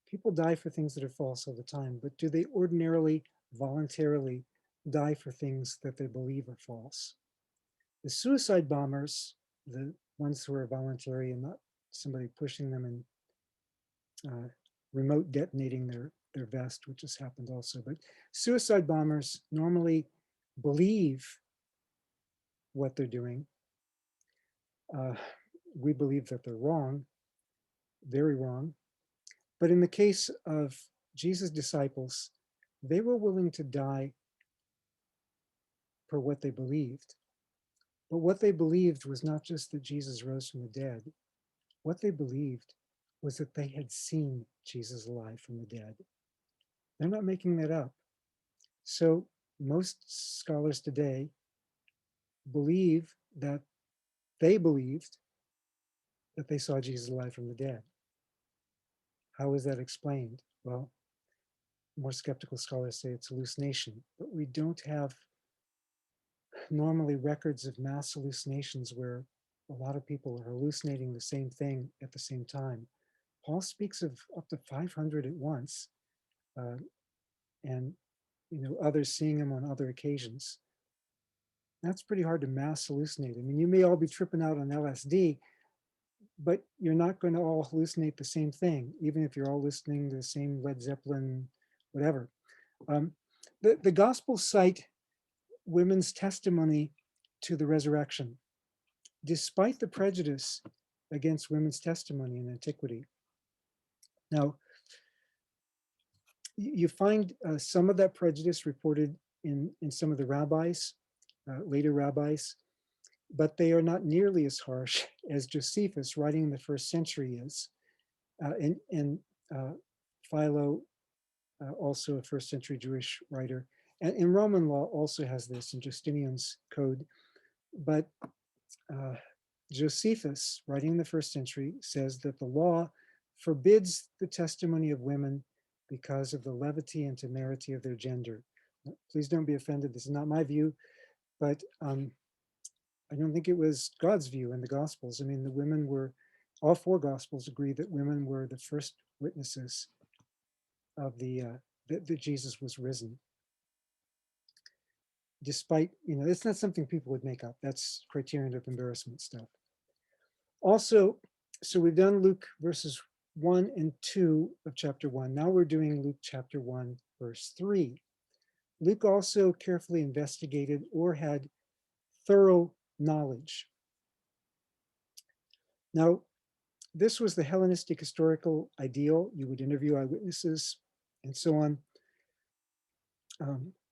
people die for things that are false all the time, but do they ordinarily, voluntarily die for things that they believe are false? The suicide bombers, the ones who are voluntary and not somebody pushing them and remote detonating their vest, which has happened also, but suicide bombers normally believe what they're doing. Uh, we believe that they're wrong, very wrong. But in the case of Jesus' disciples, they were willing to die for what they believed. But what they believed was not just that Jesus rose from the dead. What they believed was that they had seen Jesus alive from the dead. They're not making that up. So most scholars today believe that they believed that they saw Jesus alive from the dead. How is that explained? Well, more skeptical scholars say it's hallucination, but we don't have normally records of mass hallucinations where a lot of people are hallucinating the same thing at the same time. Paul speaks of up to 500 at once, uh, and others seeing him on other occasions. That's pretty hard to mass hallucinate. I mean, you may all be tripping out on LSD, but you're not going to all hallucinate the same thing, even if you're all listening to the same Led Zeppelin, whatever. Um, the Gospels cite women's testimony to the resurrection, despite the prejudice against women's testimony in antiquity. Now, you find some of that prejudice reported in some of the rabbis, later rabbis, but they are not nearly as harsh as Josephus, writing in the first century, is. And Philo, also a first century Jewish writer, and Roman law also has this in Justinian's code. But Josephus, writing in the first century, says that the law forbids the testimony of women because of the levity and temerity of their gender. Please don't be offended. This is not my view, but I don't think it was God's view in the Gospels. I mean, the women were, all four Gospels agree that women were the first witnesses of that Jesus was risen. Despite, it's not something people would make up. That's criterion of embarrassment stuff. Also, so we've done Luke verses 1 and 2 of chapter 1. Now we're doing Luke chapter 1, verse 3. Luke also carefully investigated or had thorough knowledge. Now, this was the Hellenistic historical ideal. You would interview eyewitnesses and so on.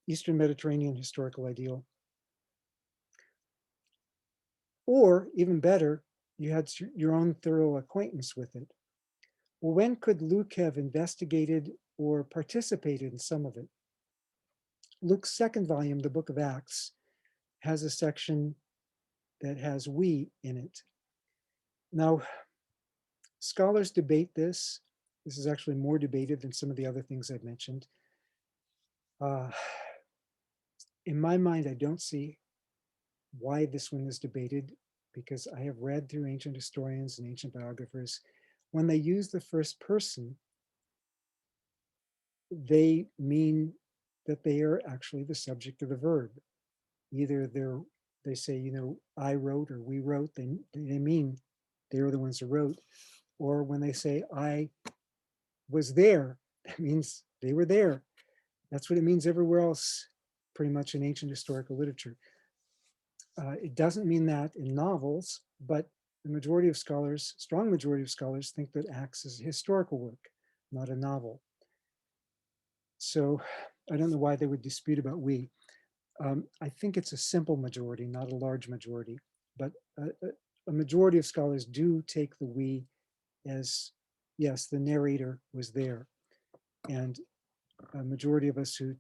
Eastern Mediterranean historical ideal. Or even better, you had your own thorough acquaintance with it. Well, when could Luke have investigated or participated in some of it? Luke's second volume, the book of Acts, has a section that has we in it. Now, scholars debate this. This is actually more debated than some of the other things I've mentioned. In my mind, I don't see why this one is debated, because I have read through ancient historians and ancient biographers. When they use the first person, they mean that they are actually the subject of the verb. Either they say, I wrote or we wrote, they mean they were the ones who wrote. Or when they say I was there, that means they were there. That's what it means everywhere else, pretty much in ancient historical literature. It doesn't mean that in novels, but the majority of scholars, strong majority of scholars, think that Acts is a historical work, not a novel. So I don't know why they would dispute about we. I think it's a simple majority, not a large majority, but a majority of scholars do take the we as, yes, the narrator was there. And a majority of us who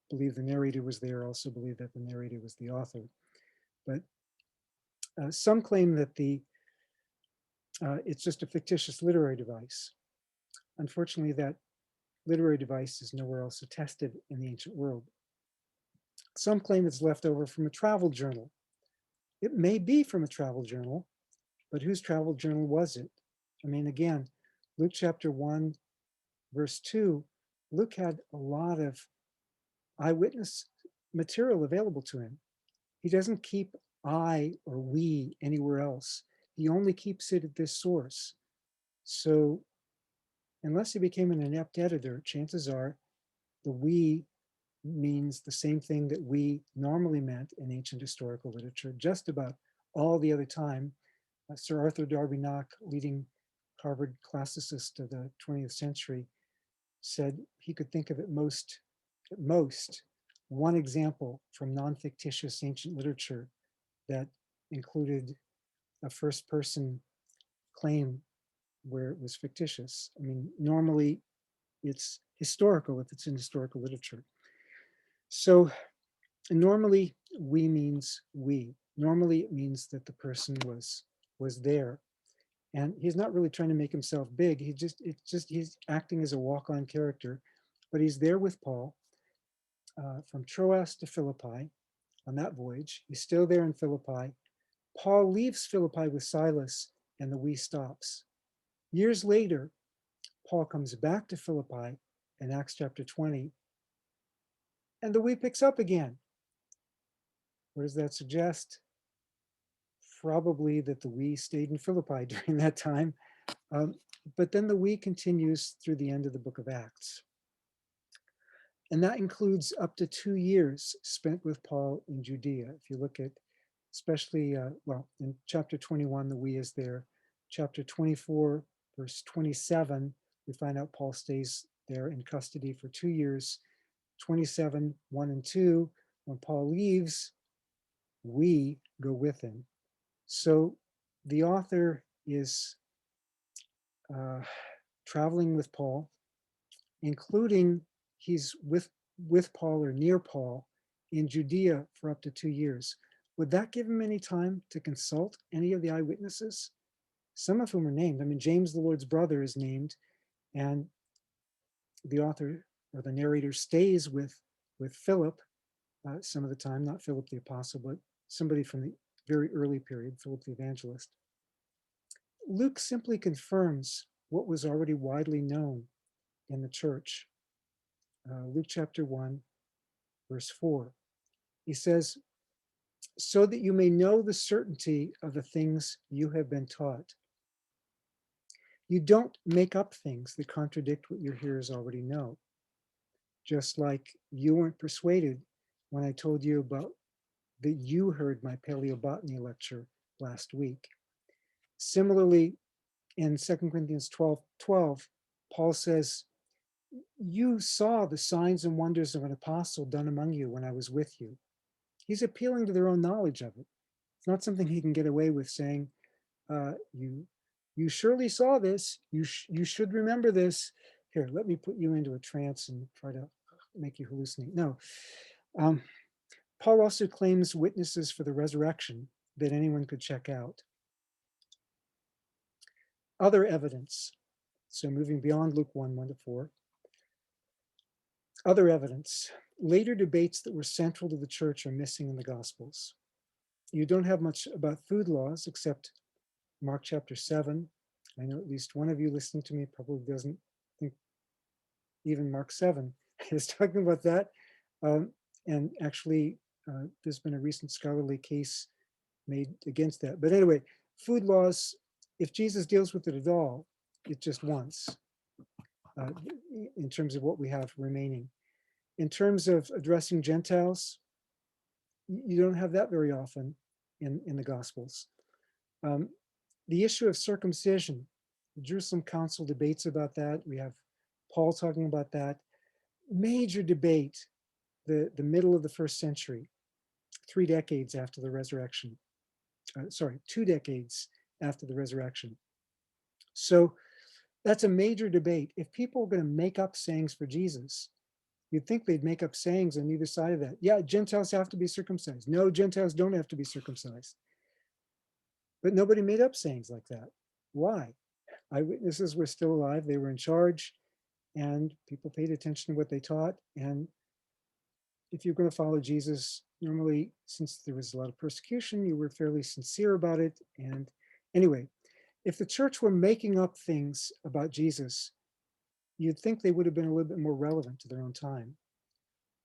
believe the narrator was there also believe that the narrator was the author. But some claim that it's just a fictitious literary device. Unfortunately, that literary device is nowhere else attested in the ancient world. Some claim it's left over from a travel journal. It may be from a travel journal, but whose travel journal was it? I mean, again, Luke chapter 1, verse 2, Luke had a lot of eyewitness material available to him. He doesn't keep I or we anywhere else. He only keeps it at this source. So unless he became an inept editor, chances are the we means the same thing that we normally meant in ancient historical literature, just about all the other time. Sir Arthur Darby Knock, leading Harvard classicist of the 20th century, said he could think of at most one example from non-fictitious ancient literature that included a first person claim where it was fictitious. I mean, normally it's historical if it's in historical literature. So normally we means we. Normally it means that the person was there. And he's not really trying to make himself big. He's acting as a walk-on character, but he's there with Paul from Troas to Philippi on that voyage. He's still there in Philippi. Paul leaves Philippi with Silas and the we stops. Years later, Paul comes back to Philippi in Acts chapter 20, and the we picks up again. What does that suggest? Probably that the we stayed in Philippi during that time. But then the we continues through the end of the book of Acts. And that includes up to 2 years spent with Paul in Judea. If you look at, especially, in chapter 21, the we is there. Chapter 24, verse 27, we find out Paul stays there in custody for 2 years. 27, 1 and 2, when Paul leaves, we go with him. So the author is traveling with Paul, including he's with Paul or near Paul in Judea for up to 2 years. Would that give him any time to consult any of the eyewitnesses? Some of whom are named. I mean, James, the Lord's brother, is named, and the author or the narrator stays with Philip some of the time, not Philip the apostle, but somebody from the very early period, Philip the evangelist. Luke simply confirms what was already widely known in the church. Luke chapter 1, verse 4. He says, so that you may know the certainty of the things you have been taught. You don't make up things that contradict what your hearers already know. Just like you weren't persuaded when I told you about that you heard my paleobotany lecture last week. Similarly, in 2 Corinthians 12, Paul says, you saw the signs and wonders of an apostle done among you when I was with you. He's appealing to their own knowledge of it. It's not something he can get away with saying, you surely saw this. You should remember this. Here, let me put you into a trance and try to make you hallucinate. No. Paul also claims witnesses for the resurrection that anyone could check out. Other evidence. So moving beyond Luke 1, 1 to 4. Other evidence. Later debates that were central to the church are missing in the Gospels. You don't have much about food laws except Mark chapter 7. I know at least one of you listening to me probably doesn't think even Mark 7 is talking about that. And actually, there's been a recent scholarly case made against that. But anyway, food laws, if Jesus deals with it at all, it's just once in terms of what we have remaining. In terms of addressing Gentiles, you don't have that very often in the Gospels. The issue of circumcision, the Jerusalem Council debates about that. We have Paul talking about that. Major debate, the middle of the first century, 3 decades after the resurrection. 2 decades after the resurrection. So That's a major debate. If people are going to make up sayings for Jesus, you'd think they'd make up sayings on either side of that. Yeah, Gentiles have to be circumcised. No, Gentiles don't have to be circumcised. But nobody made up sayings like that. Why? Eyewitnesses were still alive. They were in charge, and people paid attention to what they taught. And if you're going to follow Jesus, normally, since there was a lot of persecution, you were fairly sincere about it. And anyway, if the church were making up things about Jesus, you'd think they would have been a little bit more relevant to their own time.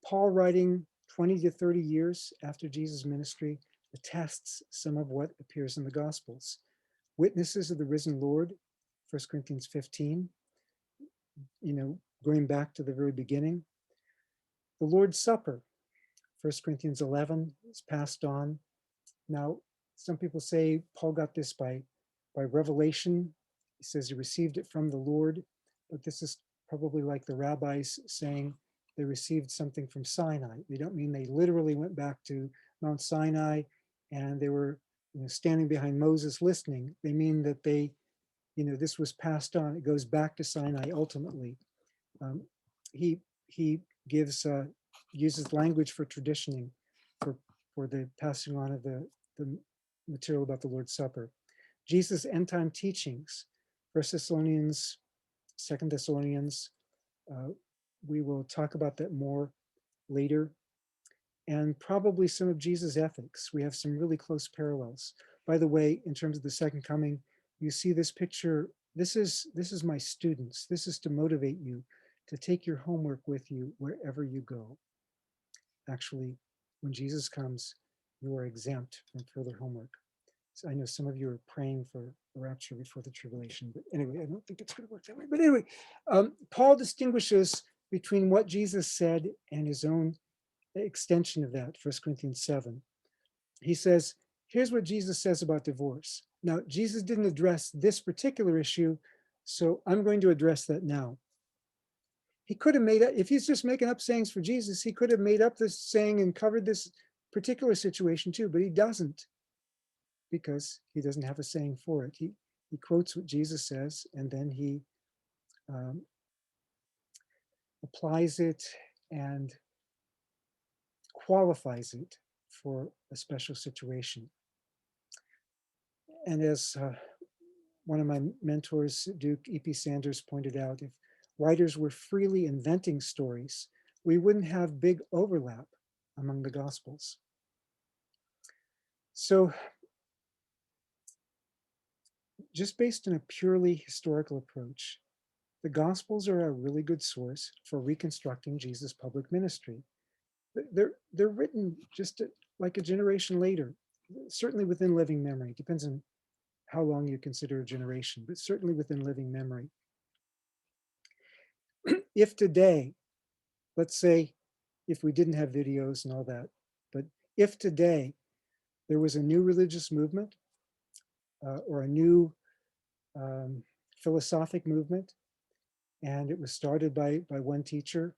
Paul, writing 20 to 30 years after Jesus' ministry, attests some of what appears in the Gospels. Witnesses of the risen Lord, 1 Corinthians 15, going back to the very beginning. The Lord's Supper, 1 Corinthians 11, is passed on. Now, some people say Paul got this by revelation. He says he received it from the Lord, but this is probably like the rabbis saying they received something from Sinai. They don't mean they literally went back to Mount Sinai and they were standing behind Moses listening. They mean that this was passed on. It goes back to Sinai ultimately. Um, he gives uses language for traditioning for the passing on of the material about the Lord's Supper. Jesus' end time teachings, 1 Thessalonians, 2 Thessalonians. We will talk about that more later. And probably some of Jesus' ethics. We have some really close parallels. By the way, in terms of the second coming, you see this picture. This is my students. This is to motivate you to take your homework with you wherever you go. Actually, when Jesus comes, you are exempt from further homework. So I know some of you are praying for the rapture before the tribulation, but anyway, I don't think it's going to work that way. But anyway, Paul distinguishes between what Jesus said and his own extension of that, 1 Corinthians 7. He says, here's what Jesus says about divorce. Now, Jesus didn't address this particular issue, so I'm going to address that now. He could have made up, if he's just making up sayings for Jesus, he could have made up this saying and covered this particular situation too, but he doesn't, because he doesn't have a saying for it. He quotes what Jesus says, and then he applies it and qualifies it for a special situation. And as one of my mentors, Duke E.P. Sanders, pointed out, if writers were freely inventing stories, we wouldn't have big overlap among the Gospels. So just based on a purely historical approach, the Gospels are a really good source for reconstructing Jesus' public ministry. They're written just like a generation later, certainly within living memory. It depends on how long you consider a generation, but certainly within living memory. If today, let's say, if we didn't have videos and all that, but if today there was a new religious movement or a new philosophic movement, and it was started by one teacher,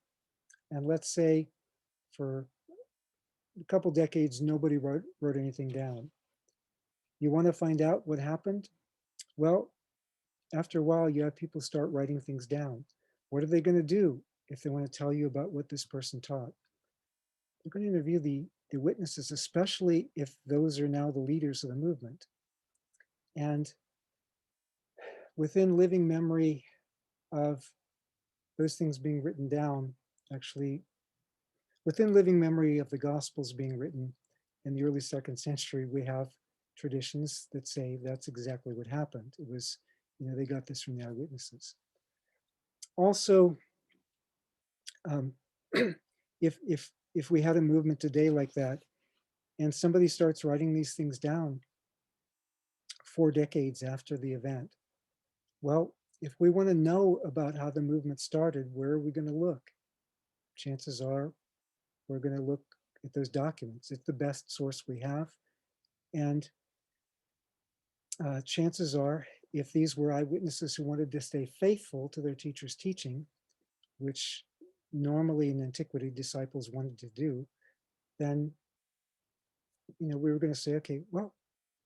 and let's say for a couple decades nobody wrote anything down. You want to find out what happened? Well, after a while, you have people start writing things down. What are they going to do if they want to tell you about what this person taught? They're going to interview the witnesses, especially if those are now the leaders of the movement. And within living memory of those things being written down, actually, within living memory of the Gospels being written in the early second century, we have traditions that say that's exactly what happened. It was, they got this from the eyewitnesses. Also, if we had a movement today like that, and somebody starts writing these things down 4 decades after the event, well, if we want to know about how the movement started, where are we going to look? Chances are we're going to look at those documents. It's the best source we have. And chances are, if these were eyewitnesses who wanted to stay faithful to their teacher's teaching, which normally in antiquity disciples wanted to do, then we were going to say, okay, well,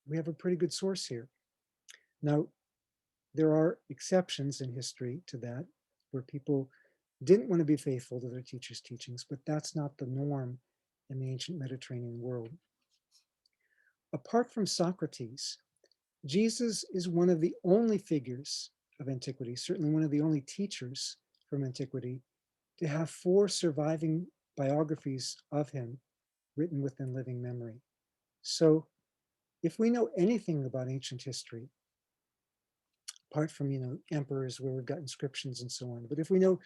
we have a pretty good source here. Now, There are exceptions in history to that, where people didn't want to be faithful to their teachers' teachings, but that's not the norm in the ancient Mediterranean world. Apart from Socrates, Jesus is one of the only figures of antiquity, certainly one of the only teachers from antiquity, to have 4 surviving biographies of him written within living memory. So if we know anything about ancient history, apart from, emperors where we've got inscriptions and so on, but if we know,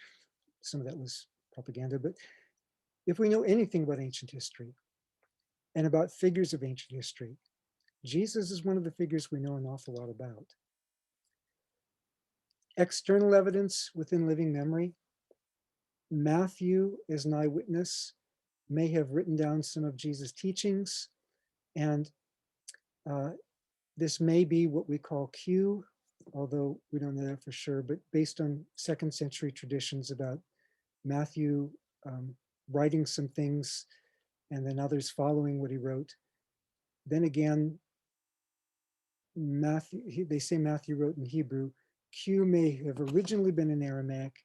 some of that was propaganda, but if we know anything about ancient history and about figures of ancient history, Jesus is one of the figures we know an awful lot about. External evidence within living memory: Matthew, as an eyewitness, may have written down some of Jesus' teachings, and this may be what we call Q, although we don't know that for sure, but based on 2nd century traditions about Matthew writing some things and then others following what he wrote. Then again, they say Matthew wrote in Hebrew. Q may have originally been in Aramaic,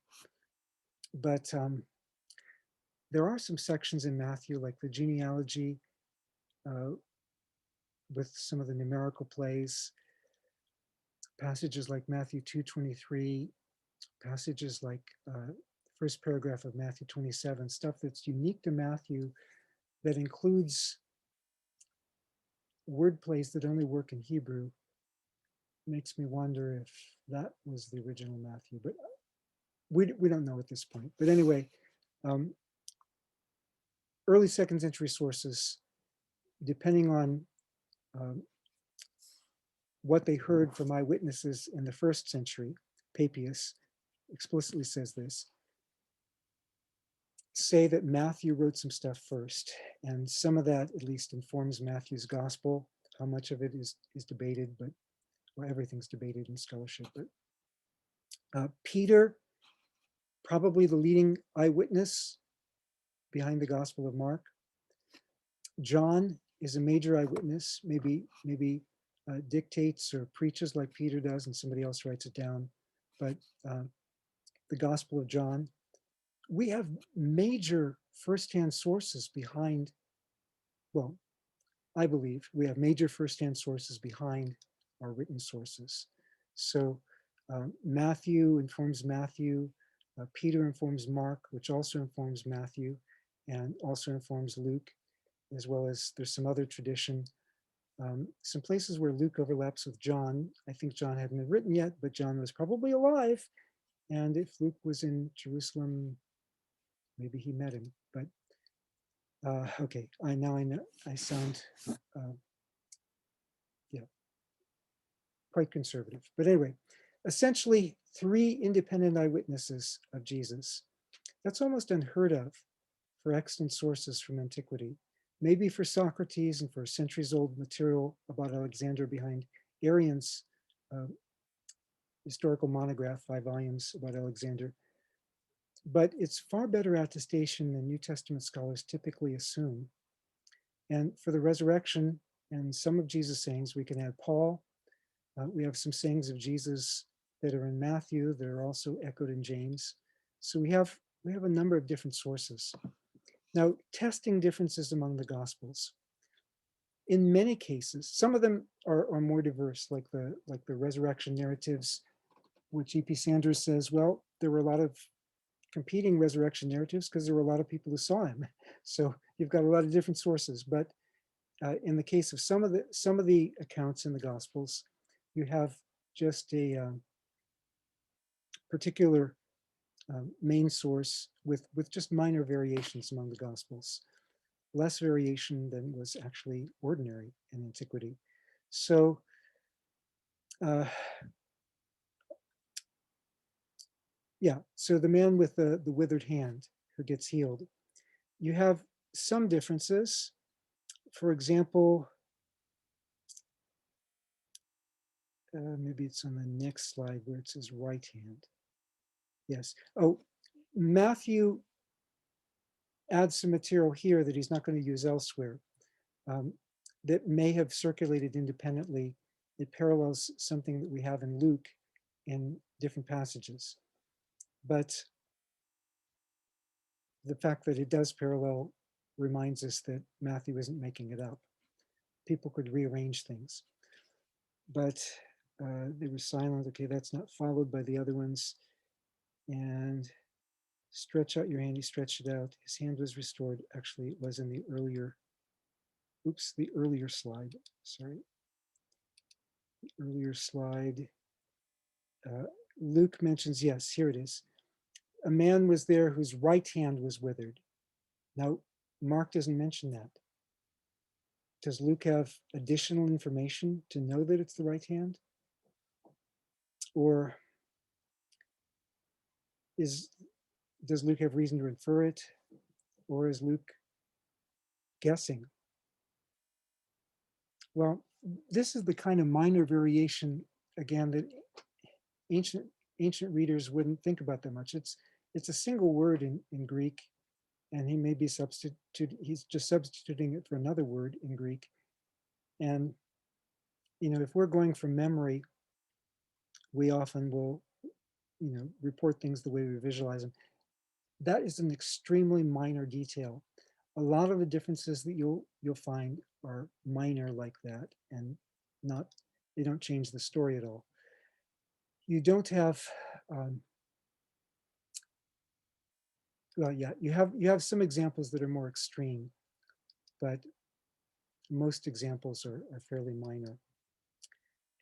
but there are some sections in Matthew, like the genealogy, uh, with some of the numerical plays, passages like Matthew 2:23, passages like first paragraph of Matthew 27, stuff that's unique to Matthew that includes word plays that only work in Hebrew. Makes me wonder if that was the original Matthew, but we don't know at this point. But anyway, early 2nd century sources, depending on um, what they heard from eyewitnesses in the 1st century, Papias explicitly says this, say that Matthew wrote some stuff first. And some of that at least informs Matthew's gospel. How much of it is debated, but well, everything's debated in scholarship. But Peter, probably the leading eyewitness behind the Gospel of Mark. John is a major eyewitness, maybe dictates or preaches like Peter does, and somebody else writes it down. But the Gospel of John, we have major firsthand sources behind, well, I believe we have major firsthand sources behind our written sources. So Matthew informs Matthew, Peter informs Mark, which also informs Matthew, and also informs Luke, as well as there's some other tradition. Some places where Luke overlaps with John. I think John hadn't been written yet, but John was probably alive. And if Luke was in Jerusalem, maybe he met him. But okay, I know I sound yeah, quite conservative. But anyway, essentially 3 independent eyewitnesses of Jesus. That's almost unheard of for extant sources from antiquity. Maybe for Socrates and for centuries old material about Alexander behind Arrian's historical monograph, 5 volumes about Alexander. But it's far better attestation than New Testament scholars typically assume. And for the resurrection and some of Jesus' sayings, we can add Paul. We have some sayings of Jesus that are in Matthew that are also echoed in James. So we have a number of different sources. Now, testing differences among the Gospels. In many cases, some of them are more diverse, like the resurrection narratives, which E.P. Sanders says, well, there were a lot of competing resurrection narratives because there were a lot of people who saw him. So you've got a lot of different sources. But in the case of some of the accounts in the Gospels, you have just a particular main source with just minor variations among the Gospels, less variation than was actually ordinary in antiquity. So yeah, so the man with the withered hand who gets healed, you have some differences. For example, maybe it's on the next slide where it says right hand. Yes. Oh, Matthew adds some material here that he's not going to use elsewhere, that may have circulated independently. It parallels something that we have in Luke in different passages. But the fact that it does parallel reminds us that Matthew isn't making it up. People could rearrange things, but they were silent. Okay, that's not followed by the other ones. And stretch out your hand. He stretched it out. His hand was restored. Actually, it was in the earlier, the earlier slide. Sorry, the earlier slide. Uh, Luke mentions, yes, here it is. A man was there whose right hand was withered. Now, Mark doesn't mention that. Does Luke have additional information to know that it's the right hand? Or is does Luke have reason to infer it? Or is Luke guessing? Well, this is the kind of minor variation, again, that ancient ancient readers wouldn't think about that much. It's a single word in Greek, and he may be he's just substituting it for another word in Greek. And if we're going from memory, we often will, report things the way we visualize them. That is an extremely minor detail. A lot of the differences that you'll find are minor like that, and not they don't change the story at all. You don't have well, yeah, you have some examples that are more extreme, but most examples are fairly minor.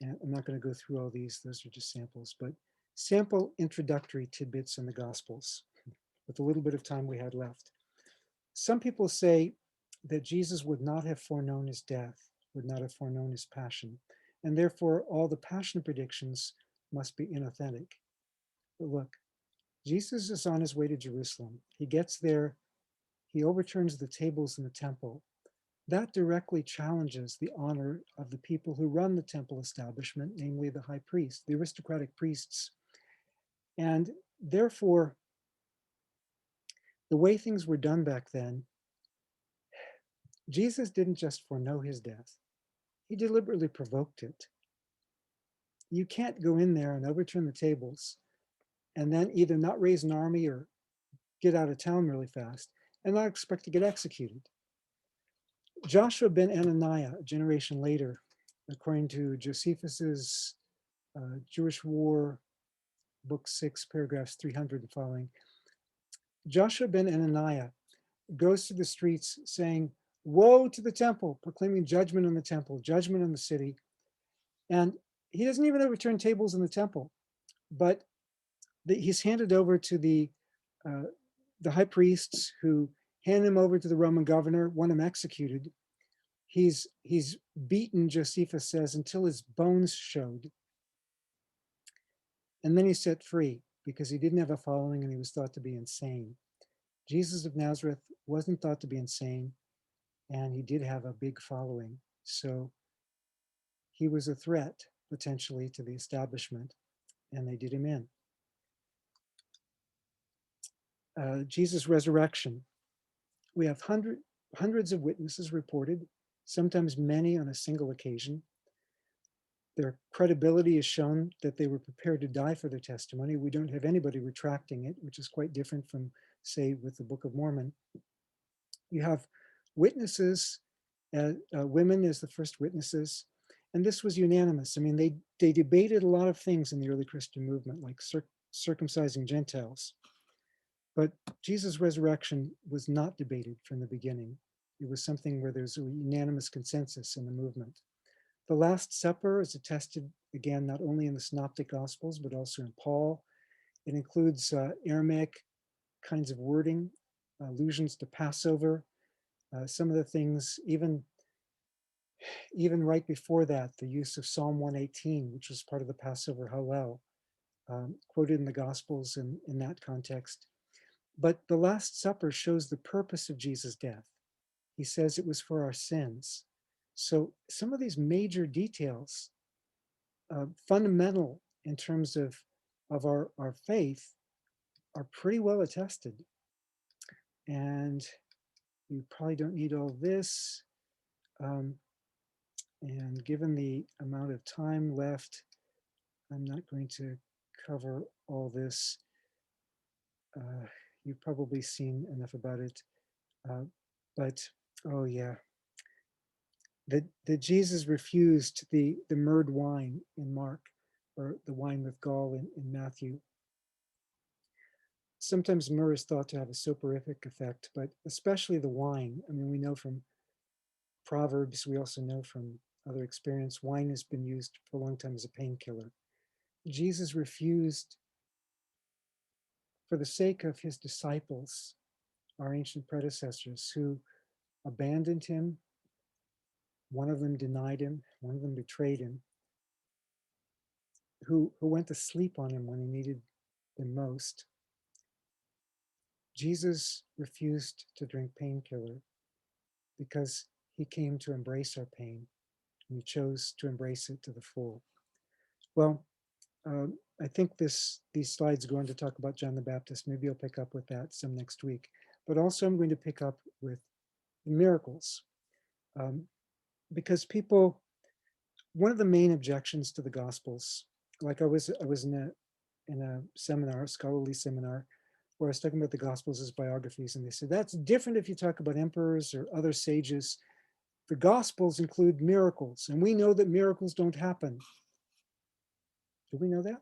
And I'm not going to go through all these; those are just samples. But sample introductory tidbits in the Gospels, with a little bit of time we had left. Some people say that Jesus would not have foreknown his death, would not have foreknown his passion, and therefore all the passion predictions must be inauthentic. But look, Jesus is on his way to Jerusalem. He gets there, he overturns the tables in the temple. That directly challenges the honor of the people who run the temple establishment, namely the high priest, the aristocratic priests. And therefore, the way things were done back then, Jesus didn't just foreknow his death, he deliberately provoked it. You can't go in there and overturn the tables and then either not raise an army or get out of town really fast and not expect to get executed. Joshua ben Ananiah, a generation later, according to Josephus's Jewish War, book 6, paragraphs 300 and following, Joshua ben Ananiah goes to the streets saying, "Woe to the temple," proclaiming judgment on the temple, judgment on the city. And he doesn't even overturn tables in the temple, but he's handed over to uh, the high priests, who hand him over to the Roman governor, want him executed. He's beaten, Josephus says, until his bones showed. And then he's set free because he didn't have a following and he was thought to be insane. Jesus of Nazareth wasn't thought to be insane, and he did have a big following. So he was a threat potentially to the establishment, and they did him in. Jesus' resurrection. We have hundreds of witnesses reported, sometimes many on a single occasion. Their credibility is shown that they were prepared to die for their testimony. We don't have anybody retracting it, which is quite different from, say, with the Book of Mormon. You have witnesses, women as the first witnesses, and this was unanimous. I mean, they debated a lot of things in the early Christian movement, like circumcising Gentiles. But Jesus' resurrection was not debated from the beginning. It was something where there's a unanimous consensus in the movement. The Last Supper is attested, again, not only in the Synoptic Gospels, but also in Paul. It includes Aramaic kinds of wording, allusions to Passover. Some of the things, even right before that, the use of Psalm 118, which was part of the Passover Hallel, quoted in the Gospels in that context. But the Last Supper shows the purpose of Jesus' death. He says it was for our sins. So some of these major details, fundamental in terms of our faith, are pretty well attested. And you probably don't need all this. And given the amount of time left, I'm not going to cover all this. You've probably seen enough about it. Uh, but, oh yeah, that Jesus refused the myrrhed wine in Mark, or the wine with gall in Matthew. Sometimes myrrh is thought to have a soporific effect, but especially the wine. I mean, we know from Proverbs, we also know from other experience, wine has been used for a long time as a painkiller. Jesus refused for the sake of his disciples, our ancient predecessors, who abandoned him. One of them denied him, one of them betrayed him, who went to sleep on him when he needed them most. Jesus refused to drink painkiller because he came to embrace our pain, and he chose to embrace it to the full. Well, I think these slides go on to talk about John the Baptist. Maybe I'll pick up with that some next week. But also I'm going to pick up with miracles, because people, one of the main objections to the Gospels, like I was in a seminar, a scholarly seminar, where I was talking about the Gospels as biographies, and they said that's different if you talk about emperors or other sages. The Gospels include miracles, and we know that miracles don't happen. Do we know that?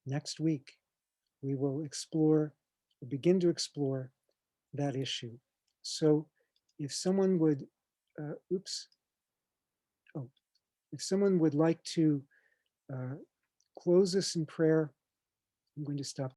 Next week, we will begin to explore that issue. So if someone would, oops, oh, if someone would like to close us in prayer, I'm going to stop